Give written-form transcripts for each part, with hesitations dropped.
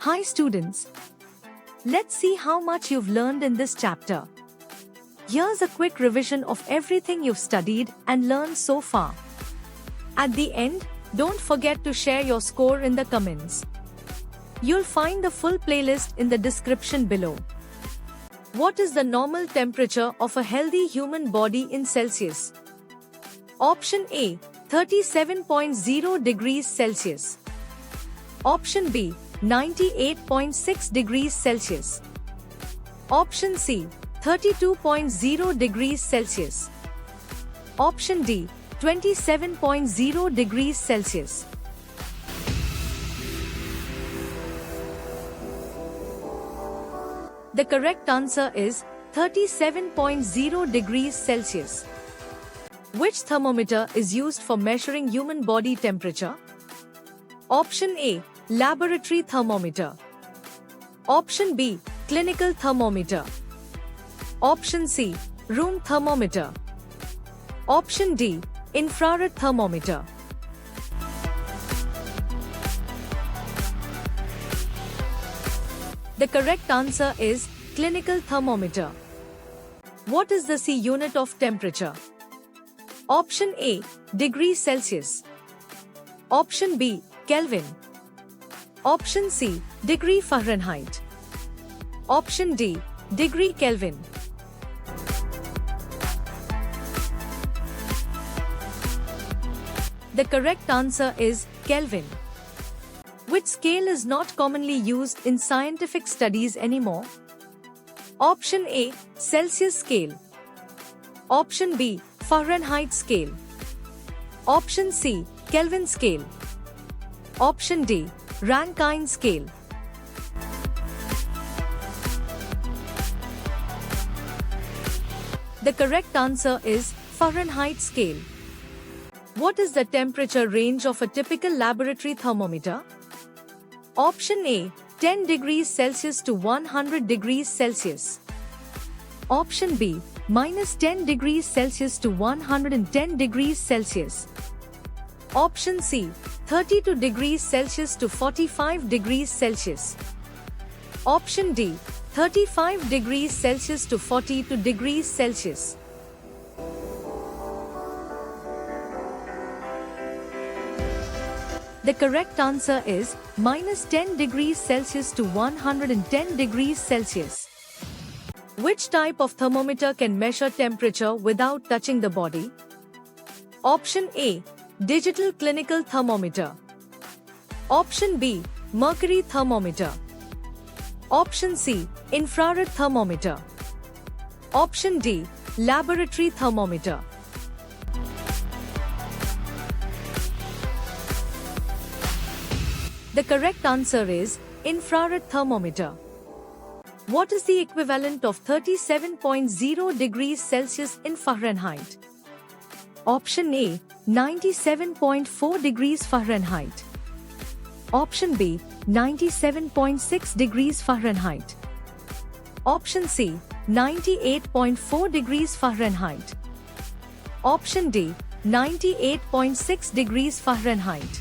Hi students. Let's see how much you've learned in this chapter. Here's a quick revision of everything you've studied and learned so far. At the end, don't forget to share your score in the comments. You'll find the full playlist in the description below. What is the normal temperature of a healthy human body in Celsius? Option A, 37.0 degrees Celsius. Option B, 98.6 degrees Celsius. Option C, 32.0 degrees Celsius. Option D, 27.0 degrees Celsius. The correct answer is 37.0 degrees Celsius. Which thermometer is used for measuring human body temperature? Option A, laboratory thermometer. Option B, clinical thermometer. Option C, room thermometer. Option D, infrared thermometer. The correct answer is clinical thermometer. What is the C unit of temperature? Option A, degrees Celsius. Option B, Kelvin. Option C, degree Fahrenheit. Option D, degree Kelvin. The correct answer is Kelvin. Which scale is not commonly used in scientific studies anymore? Option A, Celsius scale. Option B, Fahrenheit scale. Option C, Kelvin scale. Option D, Rankine scale. The correct answer is Fahrenheit scale. What is the temperature range of a typical laboratory thermometer? Option A, 10 degrees Celsius to 100 degrees Celsius. Option B, minus 10 degrees Celsius to 110 degrees Celsius. Option C, 32 degrees Celsius to 45 degrees Celsius. Option D, 35 degrees Celsius to 42 degrees Celsius. The correct answer is minus 10 degrees Celsius to 110 degrees Celsius. Which type of thermometer can measure temperature without touching the body? Option A, digital clinical thermometer. Option B, mercury thermometer. Option C, infrared thermometer. Option D, laboratory thermometer. The correct answer is infrared thermometer. What is the equivalent of 37.0 degrees Celsius in Fahrenheit? Option A, 97.4 degrees Fahrenheit. Option B, 97.6 degrees Fahrenheit. Option C, 98.4 degrees Fahrenheit. Option D, 98.6 degrees Fahrenheit.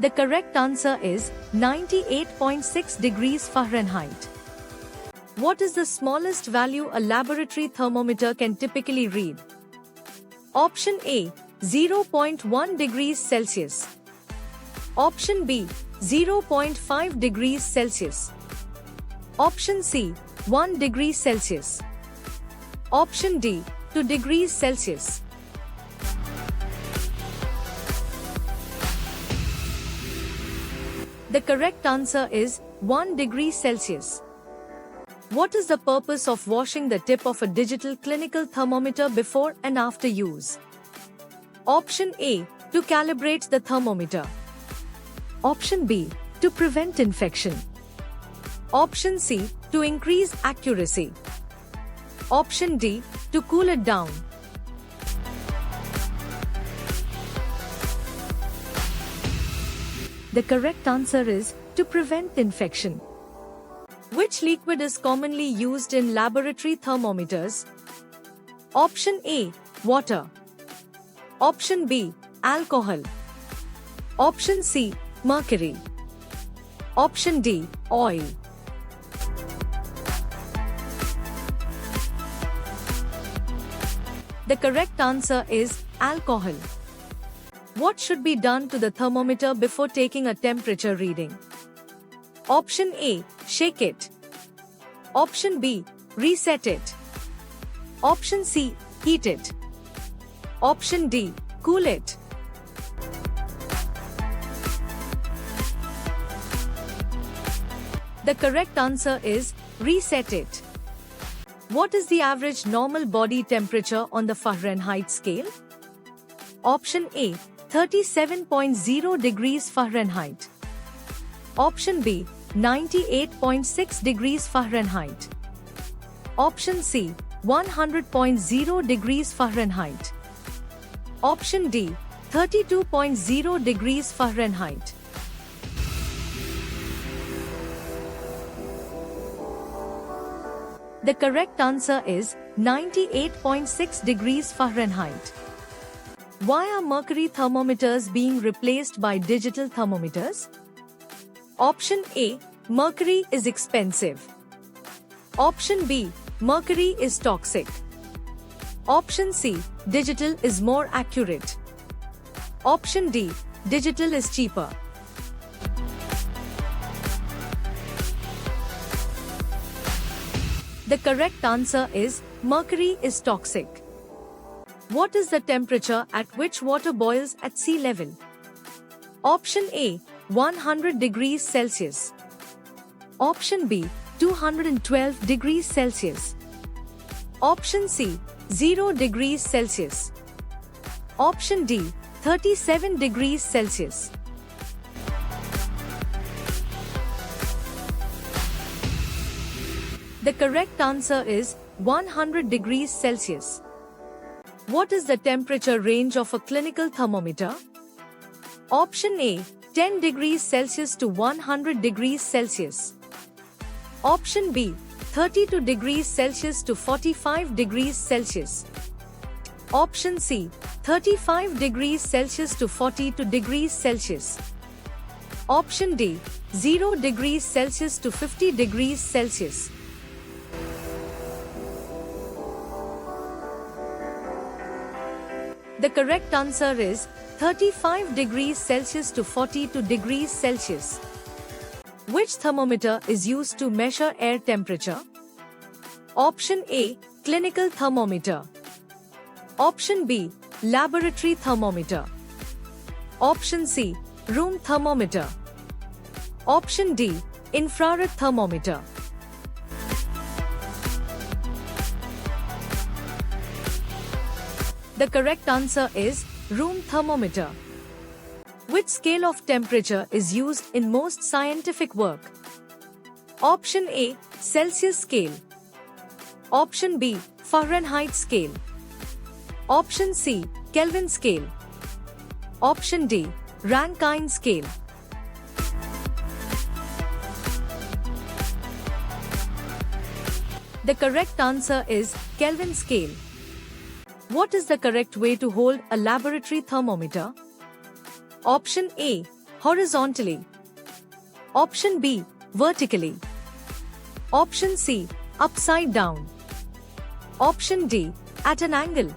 The correct answer is 98.6 degrees Fahrenheit. What is the smallest value a laboratory thermometer can typically read? Option A, 0.1 degrees Celsius. Option B, 0.5 degrees Celsius. Option C, 1 degree Celsius. Option D, 2 degrees Celsius. The correct answer is 1 degree Celsius. What is the purpose of washing the tip of a digital clinical thermometer before and after use? Option A, to calibrate the thermometer. Option B, to prevent infection. Option C, to increase accuracy. Option D, to cool it down. The correct answer is to prevent infection. Which liquid is commonly used in laboratory thermometers? Option A, water. Option B, alcohol. Option C, mercury. Option D, oil. The correct answer is alcohol. What should be done to the thermometer before taking a temperature reading? Option A, shake it. Option B, reset it. Option C, heat it. Option D, cool it. The correct answer is reset it. What is the average normal body temperature on the Fahrenheit scale? Option A, 37.0 degrees Fahrenheit. Option B, 98.6 degrees Fahrenheit. Option C, 100.0 degrees Fahrenheit. Option D, 32.0 degrees Fahrenheit. The correct answer is 98.6 degrees Fahrenheit. Why are mercury thermometers being replaced by digital thermometers? Option A, mercury is expensive. Option B, mercury is toxic. Option C, digital is more accurate. Option D, digital is cheaper. The correct answer is mercury is toxic. What is the temperature at which water boils at sea level? Option A, 100 degrees Celsius. Option B, 212 degrees Celsius. Option C, 0 degrees Celsius. Option D, 37 degrees Celsius. The correct answer is 100 degrees Celsius. What is the temperature range of a clinical thermometer? Option A, 10 degrees Celsius to 100 degrees Celsius. Option B, 32 degrees Celsius to 45 degrees Celsius. Option C, 35 degrees Celsius to 42 degrees Celsius. Option D, 0 degrees Celsius to 50 degrees Celsius. The correct answer is 35 degrees Celsius to 42 degrees Celsius. Which thermometer is used to measure air temperature? Option A, clinical thermometer. Option B, laboratory thermometer. Option C, room thermometer. Option D, infrared thermometer. The correct answer is room thermometer. Which scale of temperature is used in most scientific work? Option A, Celsius scale. Option B, Fahrenheit scale. Option C, Kelvin scale. Option D, Rankine scale. The correct answer is Kelvin scale. What is the correct way to hold a laboratory thermometer? Option A, horizontally. Option B, vertically. Option C, upside down. Option D, at an angle.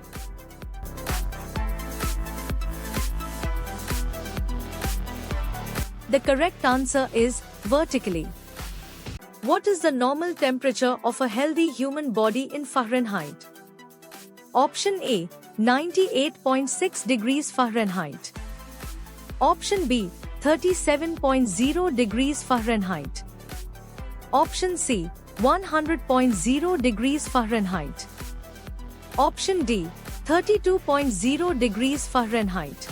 The correct answer is vertically. What is the normal temperature of a healthy human body in Fahrenheit? Option A, 98.6 degrees Fahrenheit. Option B, 37.0 degrees Fahrenheit. Option C, 100.0 degrees Fahrenheit. Option D, 32.0 degrees Fahrenheit.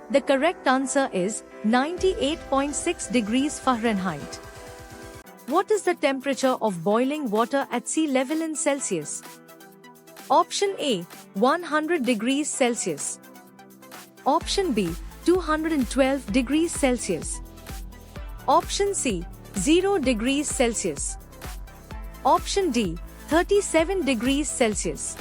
The correct answer is 98.6 degrees Fahrenheit. What is the temperature of boiling water at sea level in Celsius? Option A, 100 degrees Celsius. Option B, 212 degrees Celsius. Option C, 0 degrees Celsius. Option D, 37 degrees Celsius.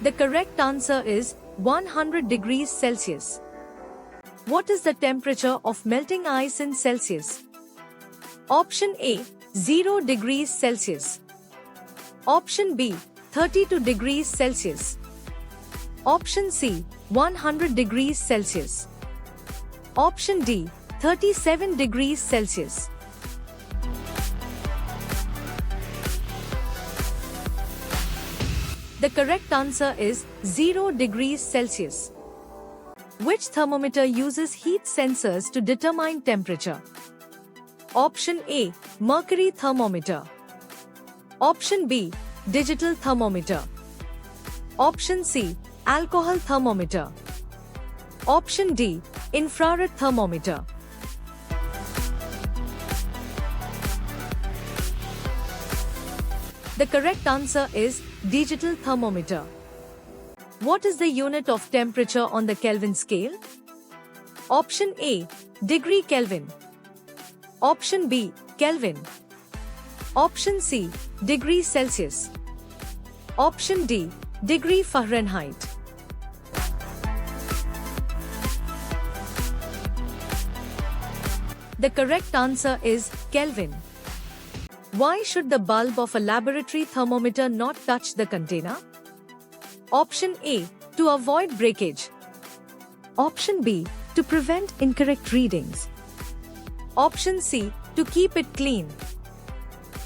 The correct answer is 100 degrees Celsius. What is the temperature of melting ice in Celsius? Option A, 0 degrees Celsius. Option B, 32 degrees Celsius. Option C, 100 degrees Celsius. Option D, 37 degrees Celsius. The correct answer is 0 degrees Celsius. Which thermometer uses heat sensors to determine temperature? Option A, mercury thermometer. Option B, digital thermometer. Option C, alcohol thermometer. Option D, infrared thermometer. The correct answer is digital thermometer. What is the unit of temperature on the Kelvin scale? Option A, degree Kelvin. Option B, Kelvin. Option C, degree Celsius. Option D, degree Fahrenheit. The correct answer is Kelvin. Why should the bulb of a laboratory thermometer not touch the container? Option A, to avoid breakage. Option B, to prevent incorrect readings. Option C, to keep it clean.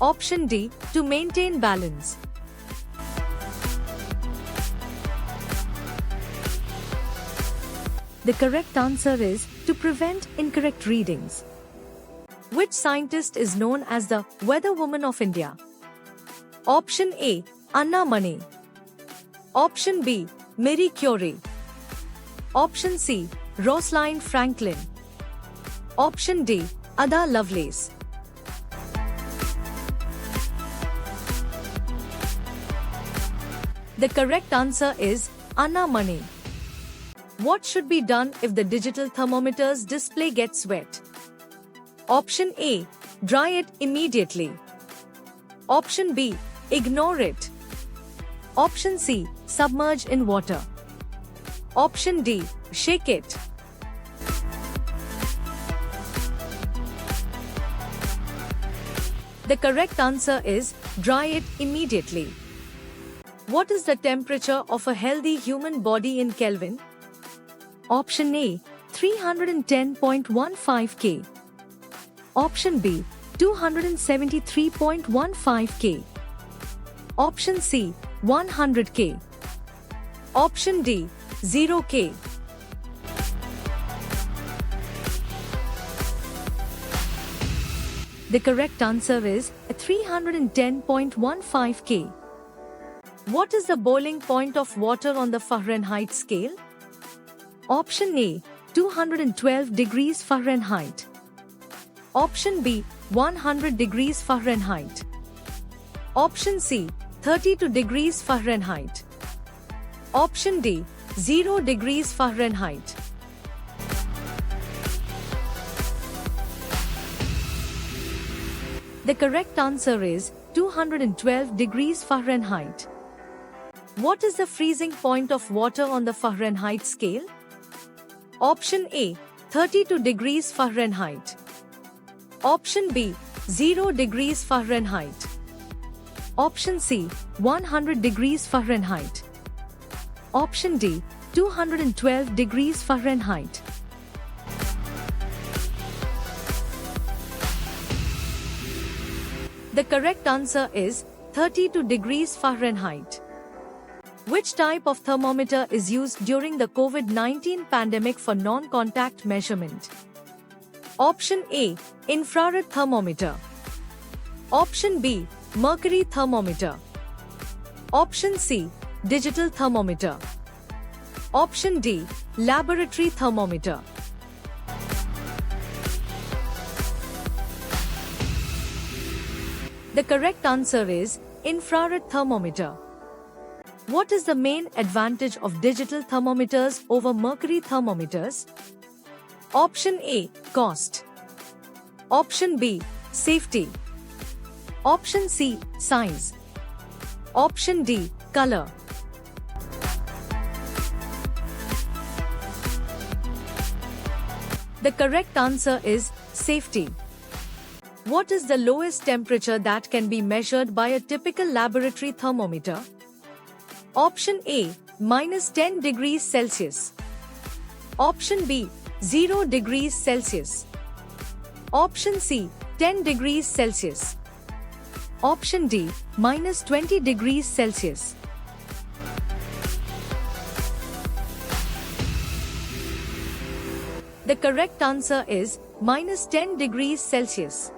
Option D, to maintain balance. The correct answer is to prevent incorrect readings. Which scientist is known as the Weather Woman of India? Option A, Anna Mane. Option B, Marie Curie. Option C, Rosalind Franklin. Option D, Ada Lovelace. The correct answer is Anna Mane. What should be done if the digital thermometer's display gets wet? Option A, dry it immediately. Option B, ignore it. Option C, submerge in water. Option D, shake it. The correct answer is dry it immediately. What is the temperature of a healthy human body in Kelvin? Option A, 310.15 K. Option B, 273.15 K. Option C, 100 K. Option D, 0 K. The correct answer is 310.15 K. What is the boiling point of water on the Fahrenheit scale? Option A, 212 degrees Fahrenheit. Option B, 100 degrees Fahrenheit. Option C, 32 degrees Fahrenheit. Option D, 0 degrees Fahrenheit. The correct answer is 212 degrees Fahrenheit. What is the freezing point of water on the Fahrenheit scale? Option A, 32 degrees Fahrenheit. Option B, 0 degrees Fahrenheit. Option C, 100 degrees Fahrenheit. Option D, 212 degrees Fahrenheit. The correct answer is 32 degrees Fahrenheit. Which type of thermometer is used during the COVID-19 pandemic for non-contact measurement? Option A, infrared thermometer. Option B, mercury thermometer. Option C, digital thermometer. Option D, laboratory thermometer. The correct answer is infrared thermometer. What is the main advantage of digital thermometers over mercury thermometers? Option A, cost. Option B, safety. Option C, size. Option D, color. The correct answer is safety. What is the lowest temperature that can be measured by a typical laboratory thermometer? Option A, -10 degrees Celsius. Option B, 0 degrees Celsius. Option C, 10 degrees Celsius. Option D, -20 degrees Celsius. The correct answer is -10 degrees Celsius.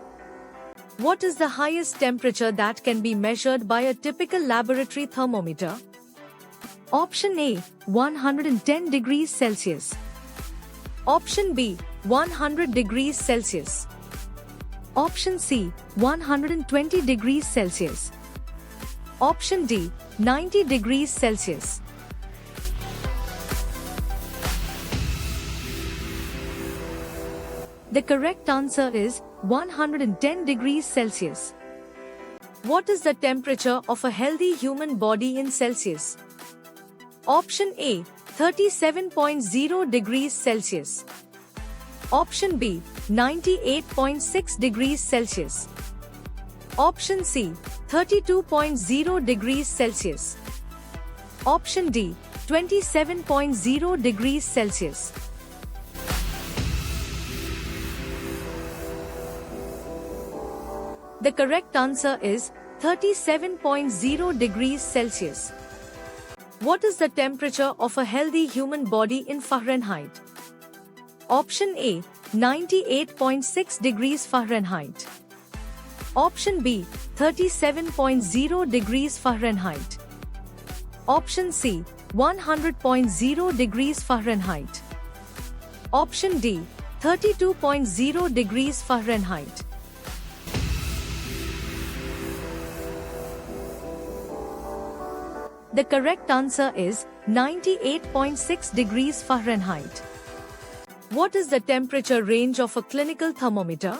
What is the highest temperature that can be measured by a typical laboratory thermometer? Option A, 110 degrees Celsius. Option B, 100 degrees Celsius. Option C, 120 degrees Celsius. Option D, 90 degrees Celsius. The correct answer is 110 degrees Celsius. What is the temperature of a healthy human body in Celsius? Option A, 37.0 degrees Celsius. Option B, 98.6 degrees Celsius. Option C, 32.0 degrees Celsius. Option D, 27.0 degrees Celsius. The correct answer is 37.0 degrees Celsius. What is the temperature of a healthy human body in Fahrenheit? Option A, 98.6 degrees Fahrenheit. Option B, 37.0 degrees Fahrenheit. Option C, 100.0 degrees Fahrenheit. Option D, 32.0 degrees Fahrenheit. The correct answer is 98.6 degrees Fahrenheit. What is the temperature range of a clinical thermometer?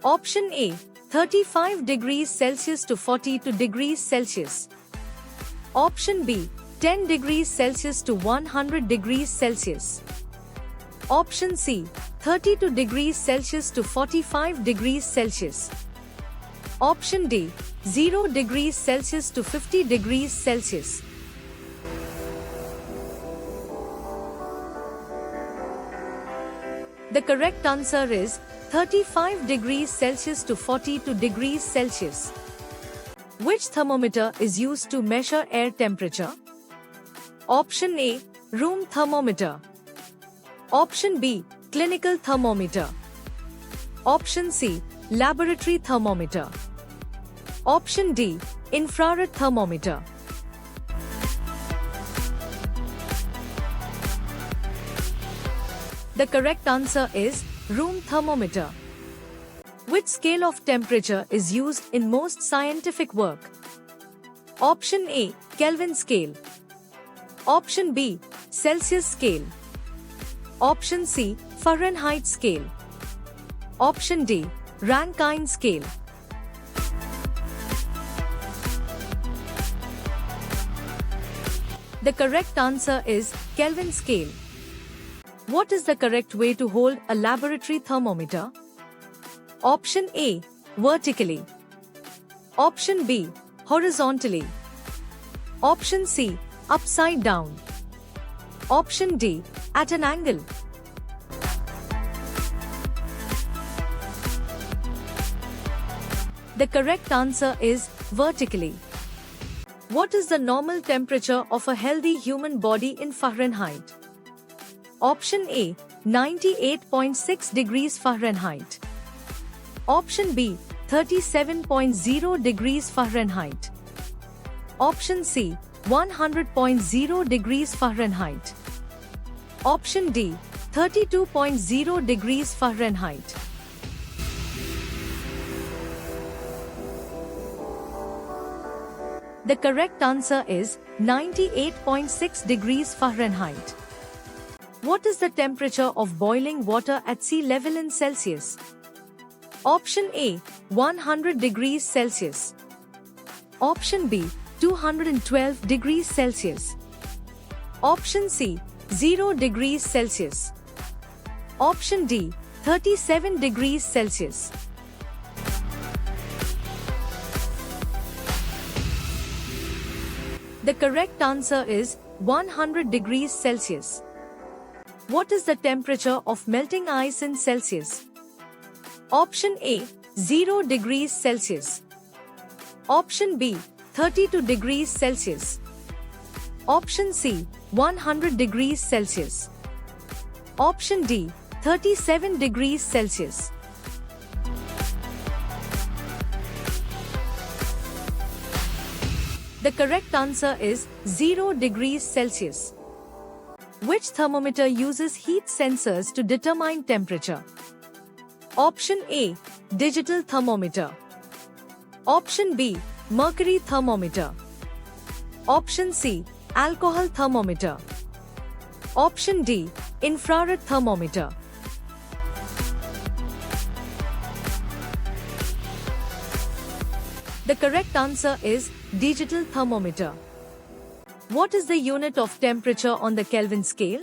Option A, 35 degrees Celsius to 42 degrees Celsius. Option B, 10 degrees Celsius to 100 degrees Celsius. Option C, 32 degrees Celsius to 45 degrees Celsius. Option D, 0 degrees Celsius to 50 degrees Celsius. The correct answer is 35 degrees Celsius to 42 degrees Celsius. Which thermometer is used to measure air temperature? Option A, room thermometer. Option B, clinical thermometer. Option C, laboratory thermometer. Option D, infrared thermometer. The correct answer is room thermometer. Which scale of temperature is used in most scientific work? Option A, Kelvin scale. Option B, Celsius scale. Option C, Fahrenheit scale. Option D, Rankine scale. The correct answer is Kelvin scale. What is the correct way to hold a laboratory thermometer? Option A, vertically. Option B, horizontally. Option C, upside down. Option D, at an angle. The correct answer is vertically. What is the normal temperature of a healthy human body in Fahrenheit? Option A, 98.6 degrees Fahrenheit. Option B, 37.0 degrees Fahrenheit. Option C, 100.0 degrees Fahrenheit. Option D, 32.0 degrees Fahrenheit. The correct answer is 98.6 degrees Fahrenheit. What is the temperature of boiling water at sea level in Celsius? Option A, 100 degrees Celsius. Option B, 212 degrees Celsius. Option C, 0 degrees Celsius. Option D, 37 degrees Celsius. The correct answer is 100 degrees Celsius. What is the temperature of melting ice in Celsius? Option A, 0 degrees Celsius. Option B, 32 degrees Celsius. Option C, 100 degrees Celsius. Option D, 37 degrees Celsius. The correct answer is 0 degrees Celsius. Which thermometer uses heat sensors to determine temperature? Option A, digital thermometer. Option B, mercury thermometer. Option C, alcohol thermometer. Option D, infrared thermometer. The correct answer is digital thermometer. What is the unit of temperature on the Kelvin scale?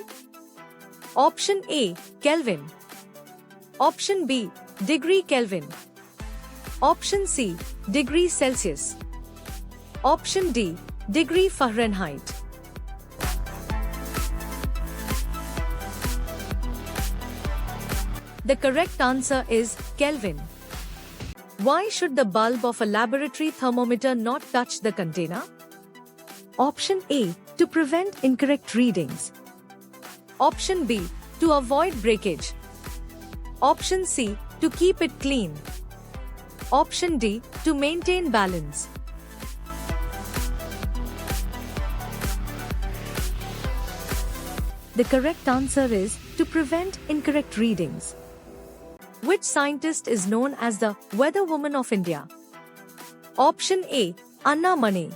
Option A, Kelvin. Option B, degree Kelvin. Option C, degree Celsius. Option D, degree Fahrenheit. The correct answer is Kelvin. Why should the bulb of a laboratory thermometer not touch the container? Option A, to prevent incorrect readings. Option B, to avoid breakage. Option C, to keep it clean. Option D, to maintain balance. The correct answer is to prevent incorrect readings. Which scientist is known as the Weather Woman of India? Option A, Anna Mane.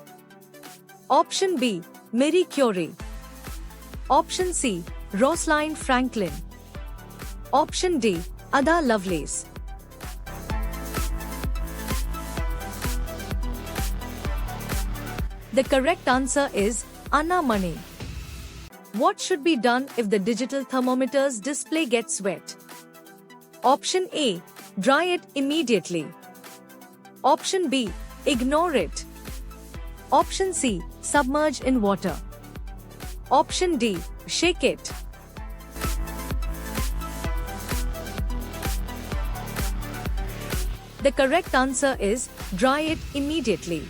Option B, Marie Curie. Option C, Rosalind Franklin. Option D, Ada Lovelace. The correct answer is Anna Mane. What should be done if the digital thermometer's display gets wet? Option A, dry it immediately. Option B, ignore it. Option C, submerge in water. Option D, shake it. The correct answer is dry it immediately.